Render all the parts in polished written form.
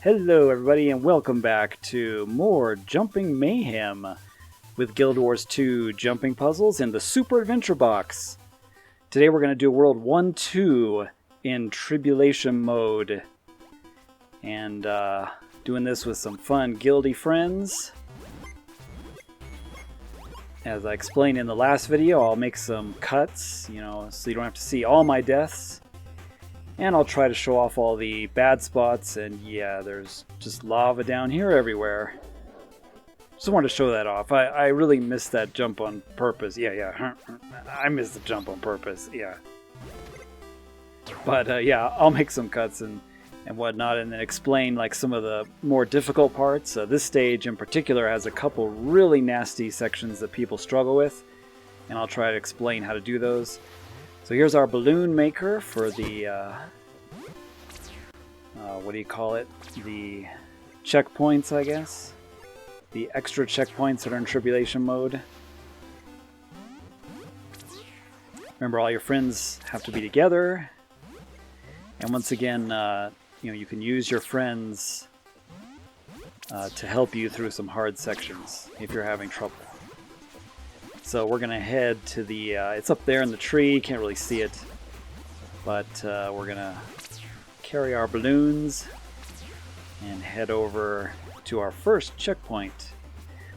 Hello everybody and welcome back to more Jumping Mayhem with Guild Wars 2 Jumping Puzzles in the Super Adventure Box. Today we're going to do World 1-2 in Tribulation mode. And doing this with some fun guildie friends. As I explained in the last video, I'll make some cuts, so you don't have to see all my deaths. And I'll try to show off all the bad spots, and yeah, there's just lava down here everywhere. Just wanted to show that off. I really missed that jump on purpose. Yeah. I missed the jump on purpose, yeah. But yeah, I'll make some cuts and whatnot, and then explain like some of the more difficult parts. This stage in particular has a couple really nasty sections that people struggle with, and I'll try to explain how to do those. So here's our balloon maker for the, what do you call it? The checkpoints, I guess. The extra checkpoints that are in Tribulation mode. Remember, all your friends have to be together. And once again, you can use your friends to help you through some hard sections if you're having trouble. So we're going to head to the, it's up there in the tree, can't really see it, but we're going to carry our balloons and head over to our first checkpoint,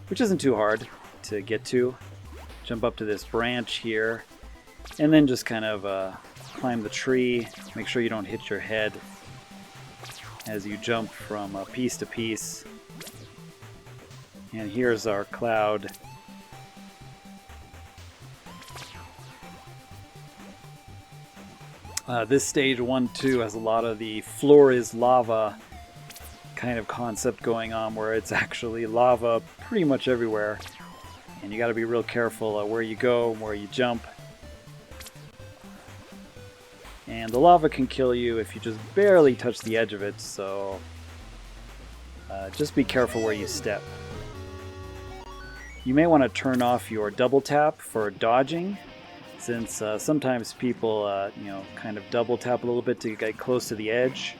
which isn't too hard to get to. Jump up to this branch here, and then just kind of climb the tree, make sure you don't hit your head as you jump from piece to piece. And here's our cloud. This stage 1-2 has a lot of the floor is lava kind of concept going on, where it's actually lava pretty much everywhere, and you got to be real careful where you go, where you jump. And the lava can kill you if you just barely touch the edge of it, so just be careful where you step. You may want to turn off your double tap for dodging, since sometimes people, kind of double tap a little bit to get close to the edge,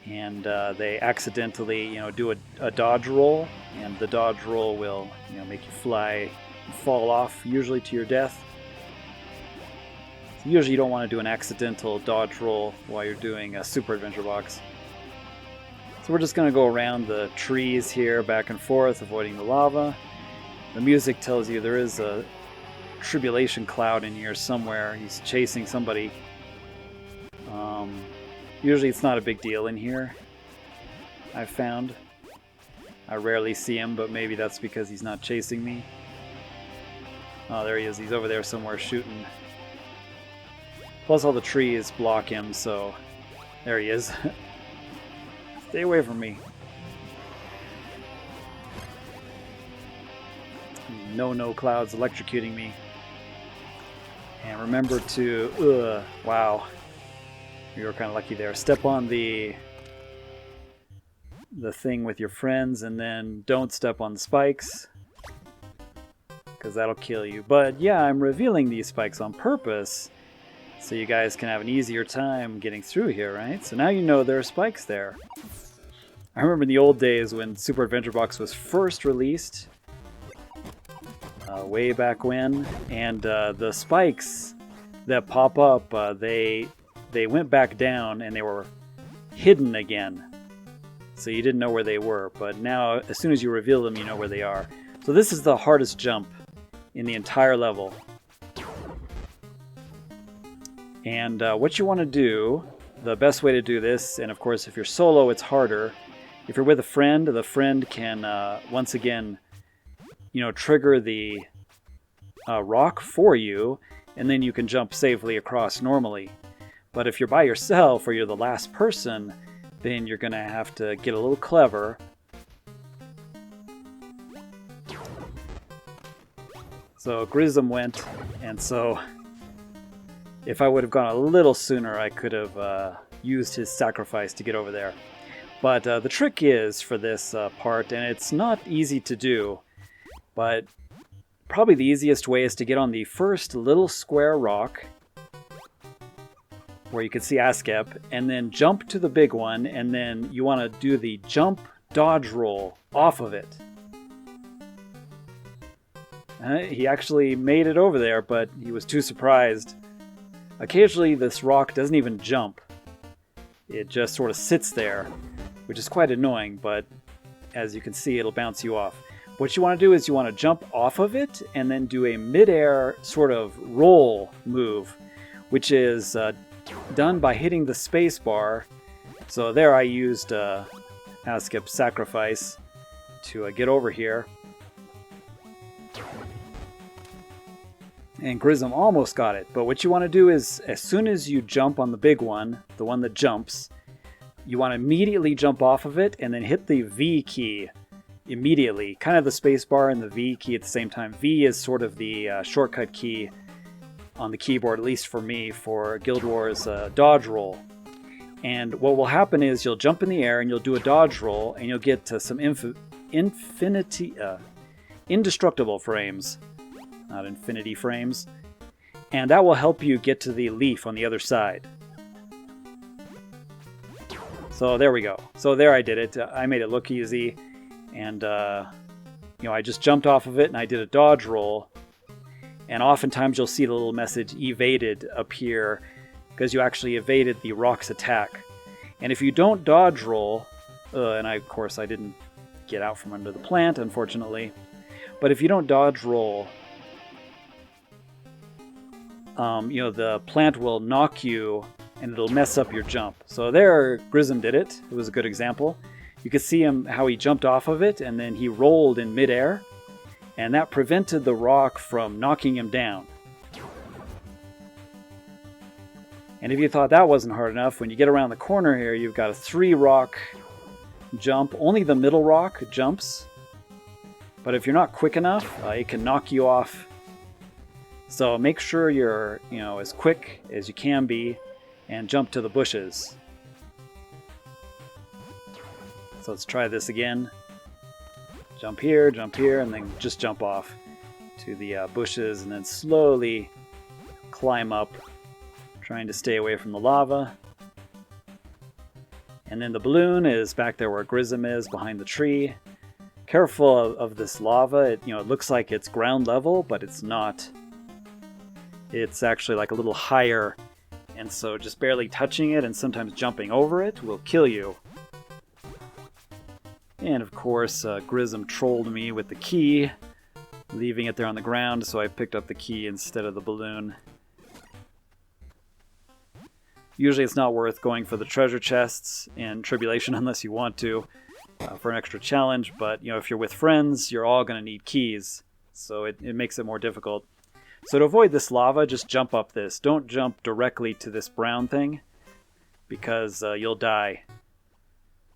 and they accidentally, do a dodge roll, and the dodge roll will, make you fly and fall off, usually to your death. So usually you don't want to do an accidental dodge roll while you're doing a Super Adventure Box. So we're just going to go around the trees here, back and forth, avoiding the lava. The music tells you there is a Tribulation cloud in here somewhere. He's chasing somebody. Usually it's not a big deal in here, I've found. I rarely see him, but maybe that's because he's not chasing me. Oh, there he is. He's over there somewhere shooting. Plus all the trees block him, so there he is. Stay away from me. No clouds electrocuting me. And remember to, wow, you were kind of lucky there. Step on the thing with your friends, and then don't step on the spikes, because that'll kill you. But yeah, I'm revealing these spikes on purpose, so you guys can have an easier time getting through here, right? So now you know there are spikes there. I remember in the old days when Super Adventure Box was first released, way back when, and the spikes that pop up, they went back down and they were hidden again, so you didn't know where they were. But now, as soon as you reveal them, you know where they are. So this is the hardest jump in the entire level. And what you want to do, the best way to do this, and of course if you're solo it's harder. If you're with a friend, the friend can once again, trigger the rock for you, and then you can jump safely across normally. But if you're by yourself, or you're the last person, then you're going to have to get a little clever. So Grism went, and so if I would have gone a little sooner, I could have used his sacrifice to get over there. But the trick is, for this part, and it's not easy to do, but probably the easiest way is to get on the first little square rock, where you can see Askep, and then jump to the big one, and then you want to do the jump dodge roll off of it. He actually made it over there, but he was too surprised. Occasionally this rock doesn't even jump. It just sort of sits there, which is quite annoying, but as you can see, it'll bounce you off. What you want to do is you want to jump off of it and then do a mid-air sort of roll move, which is done by hitting the space bar. So there I used Askep's sacrifice to get over here. And Grism almost got it, but what you want to do is, as soon as you jump on the big one, the one that jumps, you want to immediately jump off of it and then hit the V key immediately. Kind of the space bar and the V key at the same time. V is sort of the shortcut key on the keyboard, at least for me, for Guild Wars dodge roll. And what will happen is you'll jump in the air and you'll do a dodge roll and you'll get to some indestructible frames. Not infinity frames. And that will help you get to the leaf on the other side. So there we go. So there I did it. I made it look easy. And, I just jumped off of it and I did a dodge roll. And oftentimes you'll see the little message evaded appear because you actually evaded the rock's attack. And if you don't dodge roll, and of course I didn't get out from under the plant, unfortunately. But if you don't dodge roll, the plant will knock you and it'll mess up your jump. So there, Grism did it. It was a good example. You could see him how he jumped off of it and then he rolled in midair, and that prevented the rock from knocking him down. And if you thought that wasn't hard enough, when you get around the corner here, you've got a 3-rock jump. Only the middle rock jumps, but if you're not quick enough, it can knock you off. So make sure you're, as quick as you can be and jump to the bushes. So let's try this again. Jump here, and then just jump off to the bushes and then slowly climb up, trying to stay away from the lava. And then the balloon is back there where Grism is, behind the tree. Careful of this lava. It looks like it's ground level, but it's not. It's actually like a little higher, and so just barely touching it and sometimes jumping over it will kill you. And of course, Grism trolled me with the key, leaving it there on the ground, so I picked up the key instead of the balloon. Usually it's not worth going for the treasure chests in Tribulation unless you want to, for an extra challenge, but if you're with friends, you're all going to need keys, so it makes it more difficult. So to avoid this lava, just jump up this. Don't jump directly to this brown thing, because you'll die,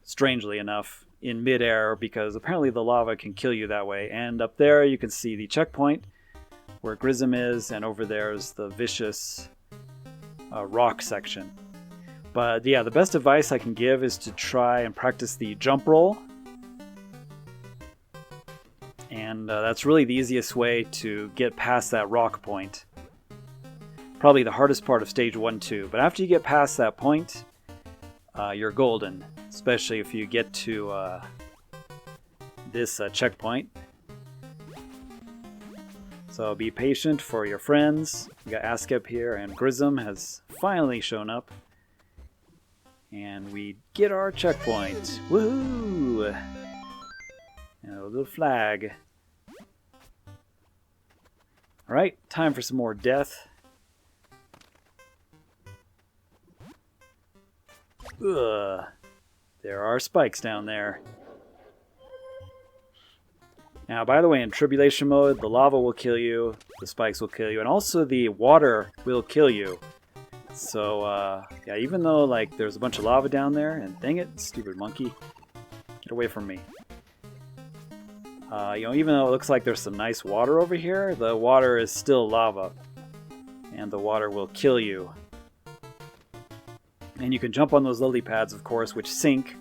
strangely enough, in midair, because apparently the lava can kill you that way. And up there you can see the checkpoint where Grism is, and over there is the vicious rock section. But yeah, the best advice I can give is to try and practice the jump roll. And that's really the easiest way to get past that rock point. Probably the hardest part of stage 1 too. But after you get past that point, you're golden. Especially if you get to this checkpoint. So be patient for your friends. We got Askep here, and Grism has finally shown up. And we get our checkpoint. Woohoo! And a little flag. Alright, time for some more death. Ugh. There are spikes down there. Now, by the way, in Tribulation mode, the lava will kill you, the spikes will kill you, and also the water will kill you. So, yeah, even though, there's a bunch of lava down there, and dang it, stupid monkey, get away from me. Even though it looks like there's some nice water over here, the water is still lava, and the water will kill you. And you can jump on those lily pads, of course, which sink,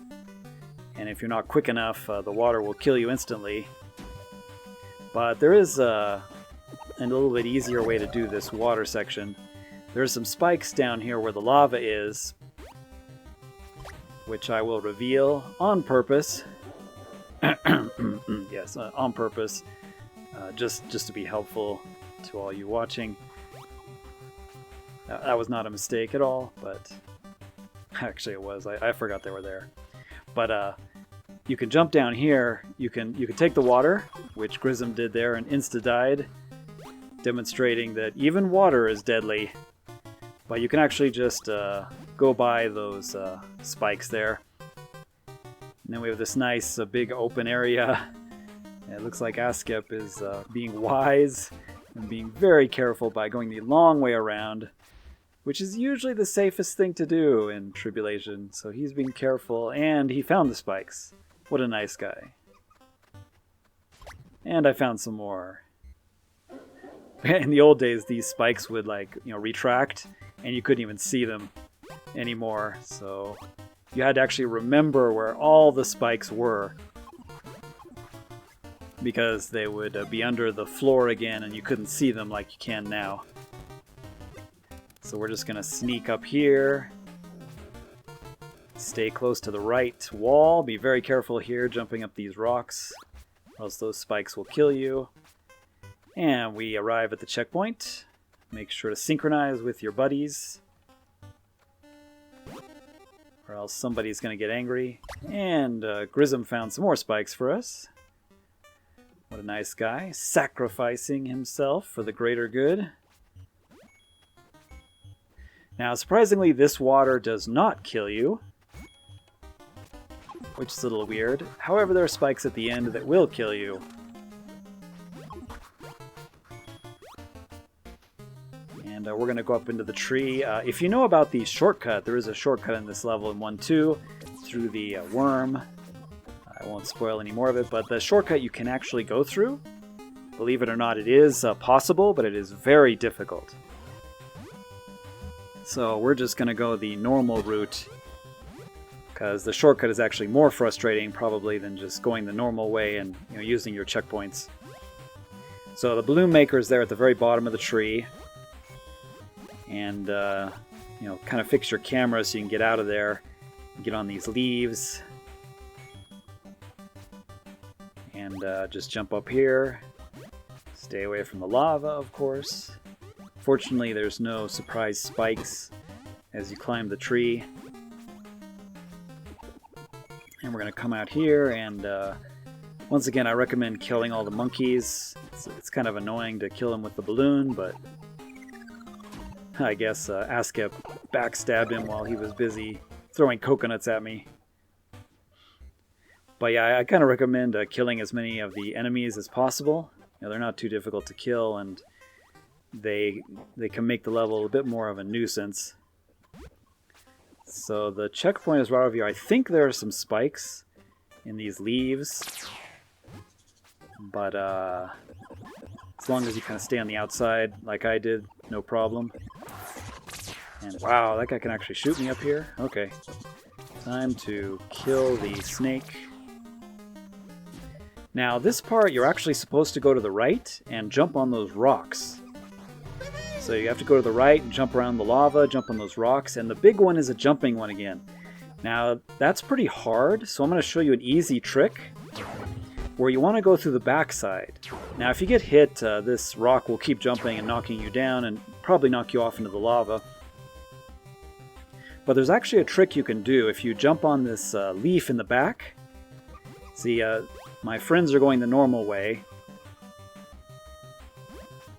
and if you're not quick enough, the water will kill you instantly. But there is a little bit easier way to do this water section. There's some spikes down here where the lava is, which I will reveal on purpose. Yes, on purpose, just to be helpful to all you watching. That was not a mistake at all, but actually it was. I forgot they were there. But you can jump down here. You can take the water, which Grism did there and insta-died, demonstrating that even water is deadly. But you can actually just go by those spikes there. And then we have this nice big open area. And it looks like Askep is being wise and being very careful by going the long way around, which is usually the safest thing to do in Tribulation. So he's being careful, and he found the spikes. What a nice guy. And I found some more. In the old days, these spikes would retract, and you couldn't even see them anymore. So you had to actually remember where all the spikes were, because they would be under the floor again, and you couldn't see them like you can now. So we're just going to sneak up here. Stay close to the right wall. Be very careful here jumping up these rocks, or else those spikes will kill you. And we arrive at the checkpoint. Make sure to synchronize with your buddies, or else somebody's going to get angry. And Grism found some more spikes for us. What a nice guy, sacrificing himself for the greater good. Now, surprisingly, this water does not kill you, which is a little weird. However, there are spikes at the end that will kill you. And we're going to go up into the tree. If you know about the shortcut, there is a shortcut in this level in 1-2 through the worm. I won't spoil any more of it, but the shortcut you can actually go through. Believe it or not, it is possible, but it is very difficult. So we're just going to go the normal route, because the shortcut is actually more frustrating probably than just going the normal way and using your checkpoints. So the balloon maker is there at the very bottom of the tree, and kind of fix your camera so you can get out of there and get on these leaves, and just jump up here. Stay away from the lava, of course. Fortunately, there's no surprise spikes as you climb the tree. And we're going to come out here, and once again, I recommend killing all the monkeys. It's kind of annoying to kill them with the balloon, but I guess Askep backstabbed him while he was busy throwing coconuts at me. But yeah, I kind of recommend killing as many of the enemies as possible. They're not too difficult to kill, and they can make the level a bit more of a nuisance. So the checkpoint is right over here. I think there are some spikes in these leaves, but as long as you kind of stay on the outside like I did, no problem. And wow, that guy can actually shoot me up here. Okay, time to kill the snake. Now this part, you're actually supposed to go to the right and jump on those rocks. So you have to go to the right and jump around the lava, jump on those rocks, and the big one is a jumping one again. Now that's pretty hard, so I'm going to show you an easy trick where you want to go through the backside. Now if you get hit, this rock will keep jumping and knocking you down and probably knock you off into the lava. But there's actually a trick you can do if you jump on this leaf in the back. See, my friends are going the normal way.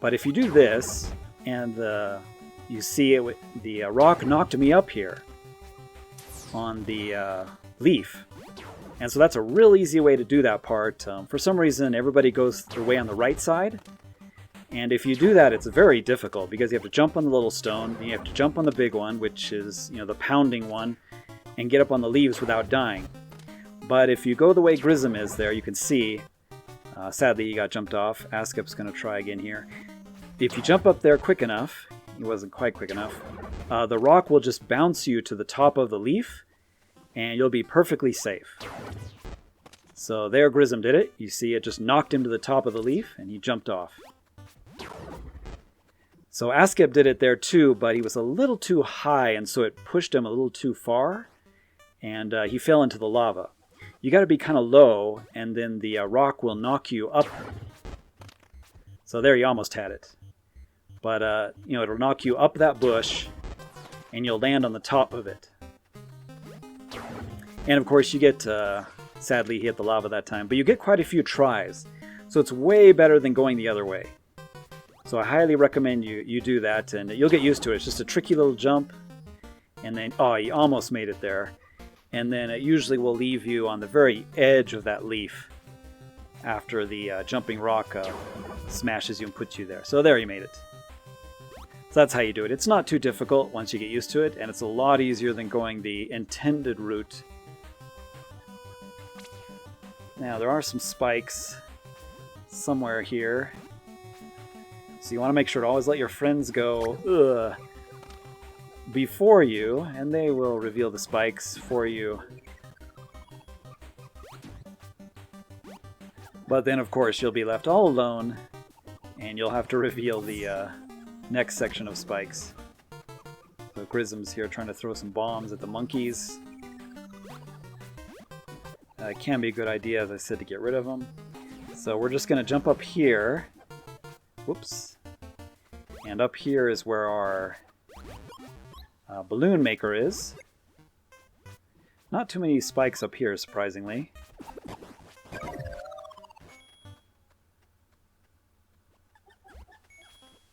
But if you do this, and you see it, the rock knocked me up here on the leaf. And so that's a real easy way to do that part. For some reason, everybody goes their way on the right side. And if you do that, it's very difficult because you have to jump on the little stone, and you have to jump on the big one, which is the pounding one, and get up on the leaves without dying. But if you go the way Grism is there, you can see, sadly he got jumped off. Askep's going to try again here. If you jump up there quick enough, he wasn't quite quick enough, the rock will just bounce you to the top of the leaf, and you'll be perfectly safe. So there Grism did it. You see it just knocked him to the top of the leaf, and he jumped off. So Askep did it there too, but he was a little too high, and so it pushed him a little too far, and he fell into the lava. You got to be kind of low, and then the rock will knock you up. So there, you almost had it. But, you know, it'll knock you up that bush, and you'll land on the top of it. And of course, you get, sadly, he hit the lava that time, but you get quite a few tries. So it's way better than going the other way. So I highly recommend you do that, and you'll get used to it. It's just a tricky little jump, and then, oh, you almost made it there. And then it usually will leave you on the very edge of that leaf after the jumping rock smashes you and puts you there. So there, you made it. So that's how you do it. It's not too difficult once you get used to it, and it's a lot easier than going the intended route. Now, there are some spikes somewhere here. So you want to make sure to always let your friends go before you, and they will reveal the spikes for you. But then, of course, you'll be left all alone, and you'll have to reveal the next section of spikes. So Grism's here trying to throw some bombs at the monkeys. It can be a good idea, as I said, to get rid of them. So we're just going to jump up here. Whoops. And up here is where our balloon maker is. Not too many spikes up here, surprisingly.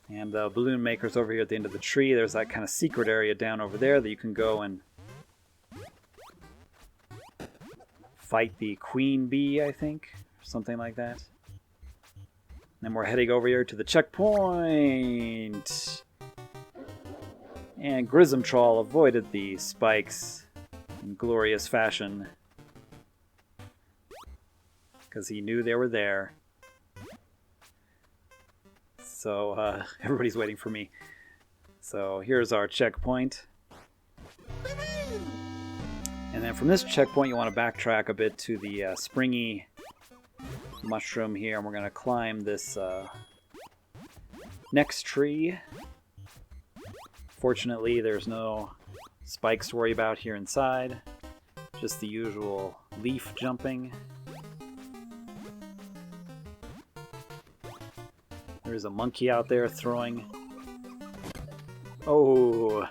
And the balloon maker's over here at the end of the tree. There's that kind of secret area down over there that you can go and fight the queen bee, I think, or something like that. Then we're heading over here to the checkpoint. And Grismtroll avoided the spikes in glorious fashion, because he knew they were there. So everybody's waiting for me. So here's our checkpoint. And then from this checkpoint you want to backtrack a bit to the springy mushroom here, and we're going to climb this next tree. Fortunately, there's no spikes to worry about here inside, just the usual leaf jumping. There's a monkey out there throwing. Oh,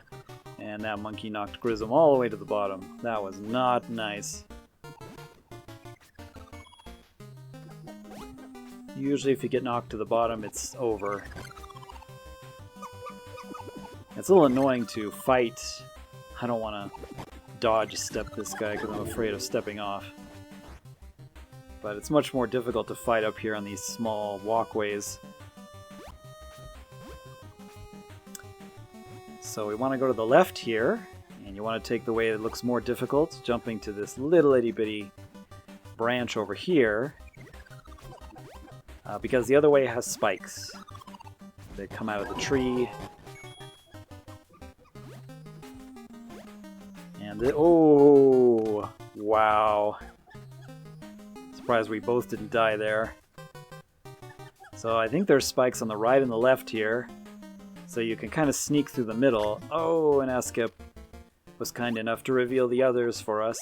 and that monkey knocked Grism all the way to the bottom. That was not nice. Usually if you get knocked to the bottom, it's over. It's a little annoying to fight. I don't want to dodge step this guy because I'm afraid of stepping off. But it's much more difficult to fight up here on these small walkways. So we want to go to the left here, and you want to take the way that looks more difficult, jumping to this little itty bitty branch over here. Because the other way has spikes that come out of the tree. And oh, wow. Surprised we both didn't die there. So I think there's spikes on the right and the left here. So you can kind of sneak through the middle. Oh, and Askep was kind enough to reveal the others for us.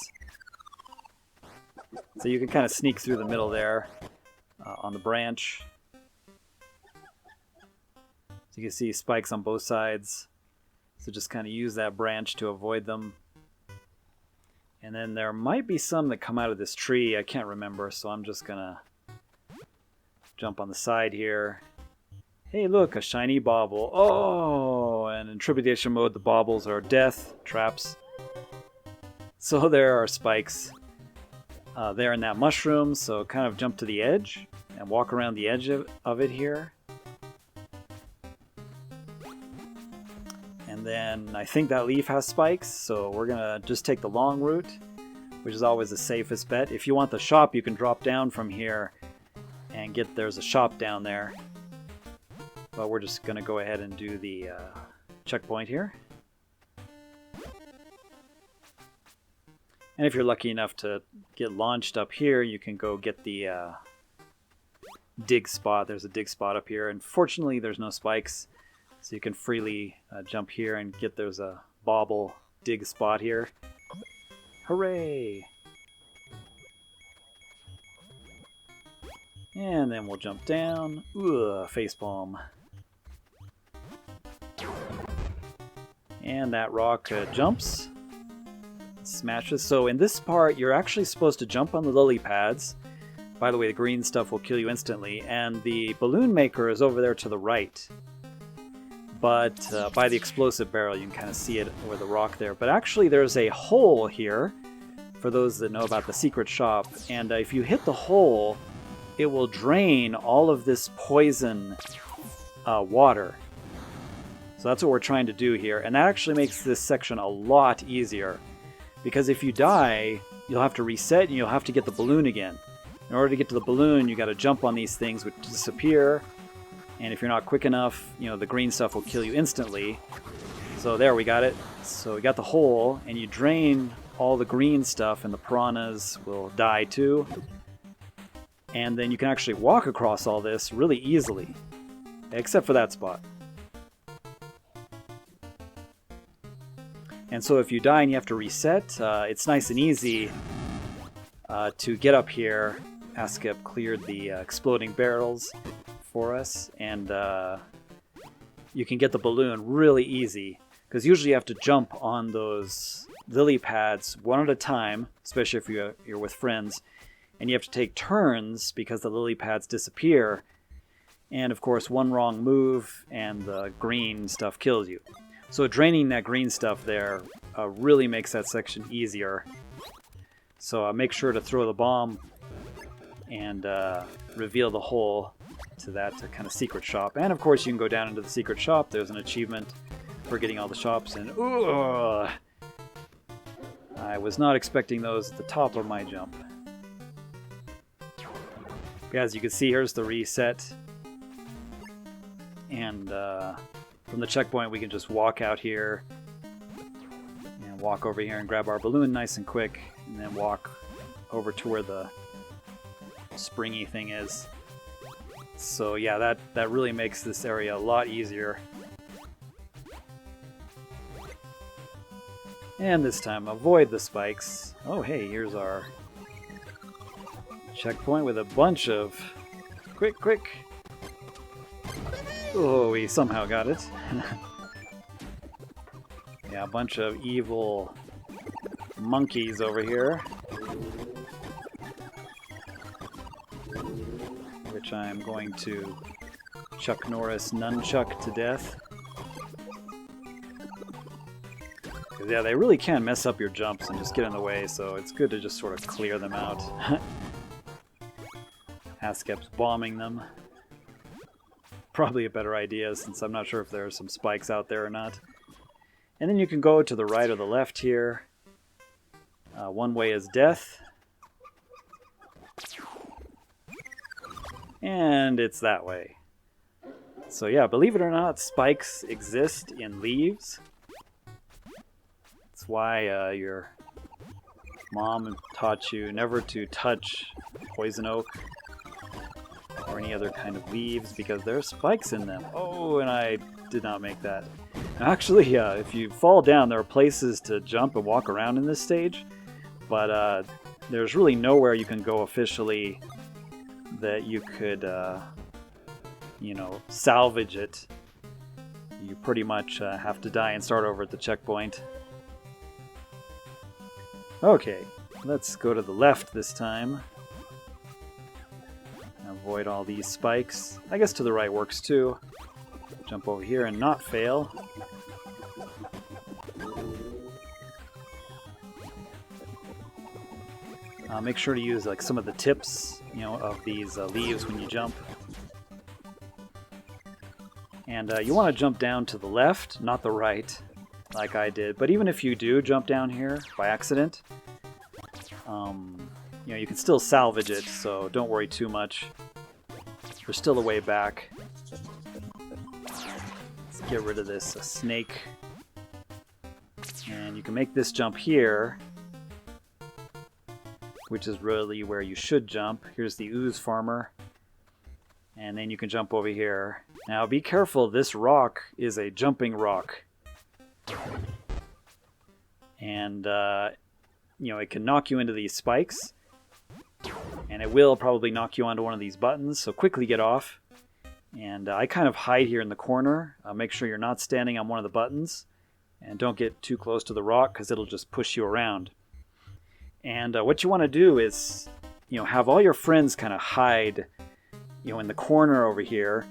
So you can kind of sneak through the middle there. On the branch. So you can see spikes on both sides. So just kind of use that branch to avoid them. And then there might be some that come out of this tree. I can't remember, so I'm just going to jump on the side here. Hey, look, a shiny bauble. Oh, and in Tribulation mode, the baubles are death traps. So there are spikes there in that mushroom, so kind of jump to the edge and walk around the edge of it here. And then I think that leaf has spikes, so we're gonna just take the long route, which is always the safest bet. If you want the shop, you can drop down from here and there's a shop down there. But we're just gonna go ahead and do the checkpoint here. And if you're lucky enough to get launched up here, you can go get the dig spot. There's a dig spot up here. And fortunately, there's no spikes, So you can freely jump here and get, there's a bobble dig spot here. Hooray! And then we'll jump down. Ooh, facepalm. And that rock jumps. Smashes. So in this part, you're actually supposed to jump on the lily pads. By the way, the green stuff will kill you instantly. And the balloon maker is over there to the right. But by the explosive barrel, you can kind of see it over the rock there. But actually, there's a hole here, for those that know about the secret shop. And if you hit the hole, it will drain all of this poison water. So that's what we're trying to do here. And that actually makes this section a lot easier. Because if you die, you'll have to reset and you'll have to get the balloon again. In order to get to the balloon, you got to jump on these things which disappear. And if you're not quick enough, you know, the green stuff will kill you instantly. So there, we got it. So we got the hole, and you drain all the green stuff, and the piranhas will die too. And then you can actually walk across all this really easily. Except for that spot. And so if you die and you have to reset, it's nice and easy to get up here. Askep cleared the exploding barrels for us, and you can get the balloon really easy, because usually you have to jump on those lily pads one at a time, especially if you're with friends, and you have to take turns because the lily pads disappear, and of course one wrong move and the green stuff kills you. So draining that green stuff there really makes that section easier. So make sure to throw the bomb and reveal the hole to that kind of secret shop. And of course you can go down into the secret shop. There's an achievement for getting all the shops. And ooh, I was not expecting those at the top of my jump. As you can see, here's the reset. And from the checkpoint we can just walk out here and walk over here and grab our balloon nice and quick, and then walk over to where the springy thing is. So yeah, that really makes this area a lot easier. And this time, avoid the spikes. Oh hey, here's our checkpoint with a bunch of... Quick! Oh, we somehow got it. Yeah, a bunch of evil monkeys over here. Which I'm going to Chuck Norris nunchuck to death. Yeah, they really can mess up your jumps and just get in the way, so it's good to just sort of clear them out. Askep's bombing them. Probably a better idea, since I'm not sure if there are some spikes out there or not. And then you can go to the right or the left here. One way is death. And it's that way. So yeah, believe it or not, spikes exist in leaves. That's why your mom taught you never to touch poison oak or any other kind of leaves, because there are spikes in them. Oh, and I did not make that. Actually, if you fall down, there are places to jump and walk around in this stage, but there's really nowhere you can go officially that you could, you know, salvage it. You pretty much have to die and start over at the checkpoint. Okay, let's go to the left this time. Avoid all these spikes. I guess to the right works too. Jump over here and not fail. Make sure to use like some of the tips, you know, of these leaves when you jump. And you want to jump down to the left, not the right, like I did. But even if you do jump down here by accident, you know, you can still salvage it, so don't worry too much. There's still a way back. Let's get rid of this snake. And you can make this jump here, which is really where you should jump. Here's the ooze farmer. And then you can jump over here Now be careful, this rock is a jumping rock. And, you know, it can knock you into these spikes. And it will probably knock you onto one of these buttons, so quickly get off. And I kind of hide here in the corner. Make sure you're not standing on one of the buttons. And don't get too close to the rock, because it'll just push you around. And what you want to do is, you know, have all your friends kind of hide, you know, in the corner over here,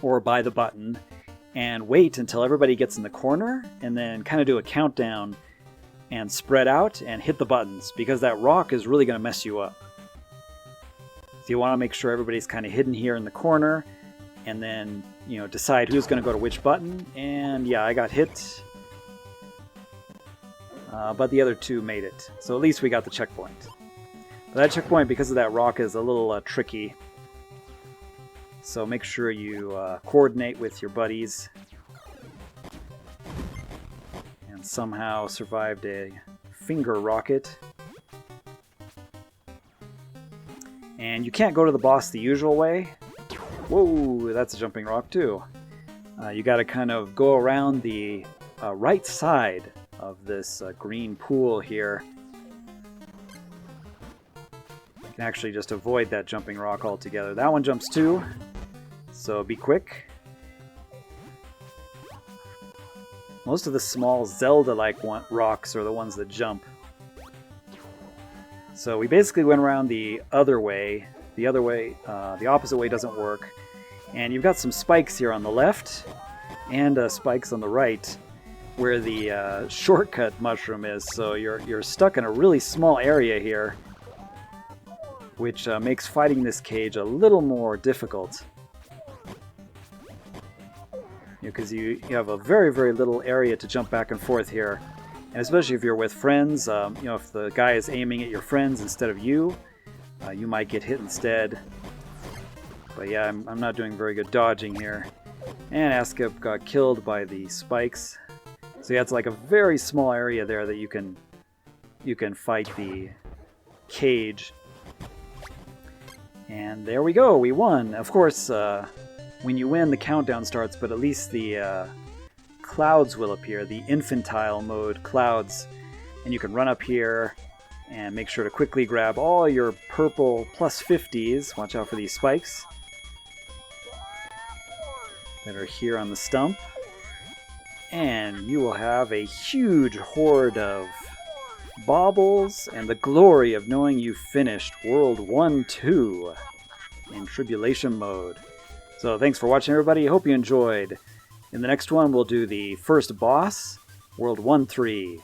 or by the button, and wait until everybody gets in the corner, and then kind of do a countdown and spread out and hit the buttons, because that rock is really going to mess you up. So you want to make sure everybody's kind of hidden here in the corner, and then, you know, decide who's going to go to which button. And yeah, I got hit, but the other two made it. So at least we got the checkpoint. But that checkpoint, because of that rock, is a little tricky. So make sure you coordinate with your buddies. And somehow survived a finger rocket. And you can't go to the boss the usual way. Whoa, that's a jumping rock too. You got to kind of go around the right side of this green pool here. You can actually just avoid that jumping rock altogether. That one jumps too, so be quick. Most of the small Zelda-like rocks are the ones that jump. So we basically went around the other way. The opposite way doesn't work. And you've got some spikes here on the left, and spikes on the right, where the shortcut mushroom is. So you're stuck in a really small area here, which makes fighting this cage a little more difficult. Because you have a very, very little area to jump back and forth here. And especially if you're with friends, you know, if the guy is aiming at your friends instead of you, you might get hit instead. But yeah, I'm not doing very good dodging here. And Askip got killed by the spikes. So yeah, it's like a very small area there that you can fight the cage. And there we go, we won. Of course, when you win, the countdown starts, but at least the clouds will appear, the infantile mode clouds. And you can run up here and make sure to quickly grab all your purple plus 50s. Watch out for these spikes that are here on the stump. And you will have a huge horde of baubles and the glory of knowing you finished World 1-2 in Tribulation mode. So thanks for watching, everybody. I hope you enjoyed. In the next one, we'll do the first boss, World 1-3.